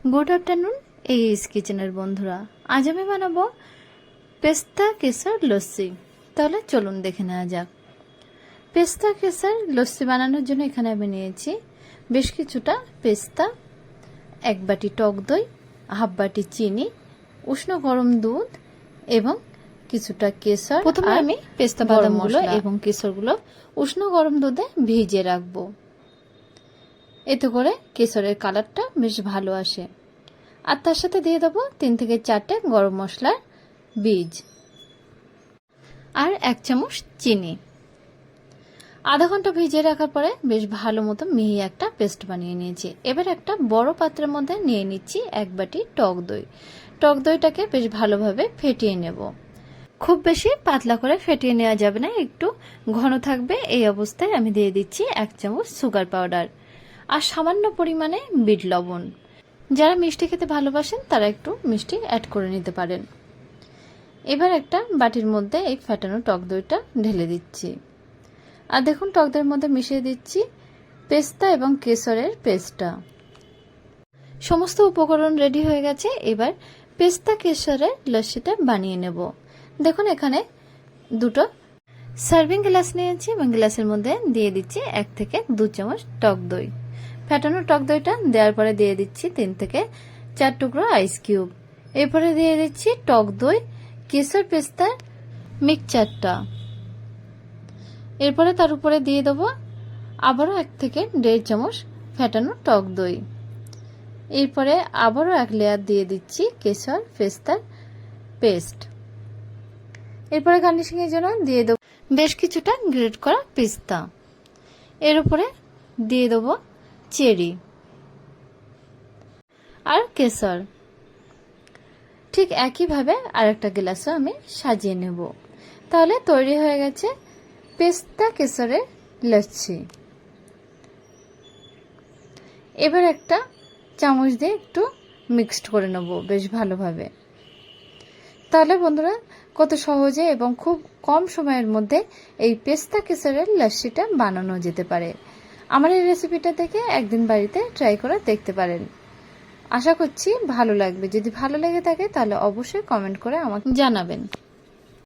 Good afternoon H কিচেনের বন্ধুরা, আজ আমি বানাবো পেস্তা কেশর লস্যি। তাহলে চলুন দেখে নেওয়া যাক। পেস্তা কেশর লস্যি বানানোর জন্য এখানে আমি নিয়েছি বেশ কিছুটা পেস্তা, 1 বাটি টক দই, হাফ বাটি চিনি, উষ্ণ গরম দুধ এবং কিছুটা কেশর। প্রথমে আমি পেস্তা বাদামগুলো এবং কেশরগুলো উষ্ণ গরম দুধে ভিজিয়ে রাখবো, এতে করে কেশরের কালারটা বেশ ভালো আসে। আর তার সাথে দিয়ে দেবো 3 থেকে 4টে গরম মশলার বীজ আর 1 চামচ চিনি। আধা ঘন্টা ভিজিয়ে রাখার পরে বেশ ভালো মতো মিহি একটা পেস্ট বানিয়ে নিয়েছি। এবার একটা বড় পাত্রের মধ্যে নিয়ে নিচ্ছি 1 বাটি টক দই। টক দইটাকে বেশ ভালোভাবে ফেটিয়ে নেব। খুব বেশি পাতলা করে ফেটিয়ে নেওয়া যাবে না, একটু ঘন থাকবে। এই অবস্থায় আমি দিয়ে দিচ্ছি 1 চামচ সুগার পাউডার আর সামান্য পরিমাণে বিট লবণ। যারা মিষ্টি খেতে ভালোবাসেন তারা একটু মিষ্টি অ্যাড করে নিতে পারেন। এবার একটা বাটির মধ্যে এই ফেটানো টক দইটা ঢেলে দিচ্ছি। আর দেখুন, টক দইয়ের মধ্যে মিশিয়ে দিচ্ছি পেস্তা এবং কেশরের পেস্টটা। সমস্ত উপকরণ রেডি হয়ে গেছে। এবার পেস্তা কেশরের লস্যিটা বানিয়ে নেব। দেখুন, এখানে 2টো সার্ভিং গ্লাস নিয়েছি এবং গ্লাসের মধ্যে দিয়ে দিচ্ছি 1 থেকে 2 চামচ টক দই। ফেটানো টক দইটা দেওয়ার পরে দিয়ে দিচ্ছি 3 থেকে 4 টুকরো আইস কিউব। এরপরে দিয়ে দিচ্ছি টক দই, কেশর, পেস্তার মিক্সচারটা। এরপরে তার উপরে দিয়ে দেবো আবারও 1 থেকে 1.5 চামচ ফেটানো টক দই। এরপরে আবারও 1 লেয়ার দিয়ে দিচ্ছি কেশর পেস্তার পেস্ট। এরপরে গার্নিশিং এর জন্য দিয়ে দেবো বেশ কিছুটা গ্রেট করা পেস্তা। এর উপরে দিয়ে দেবো চেরি আর কেশর। ঠিক একইভাবে আরেকটা গ্লাসও আমি সাজিয়ে নেব। তাহলে তৈরি হয়ে গেছে পেস্তা কেশরের লস্যি। এবার একটা চামচ দিয়ে একটু মিক্সড করে নেব বেশ ভালোভাবে। তাহলে বন্ধুরা, কত সহজে এবং খুব কম সময়ের মধ্যে এই পেস্তা কেশরের লস্যিটা বানানো যেতে পারে। আমার এই রেসিপিটা দেখে একদিন বাড়িতে ট্রাই করে দেখতে পারেন। আশা করছি ভালো লাগবে। যদি ভালো লেগে থাকে তাহলে অবশ্যই কমেন্ট করে আমাকে জানাবেন।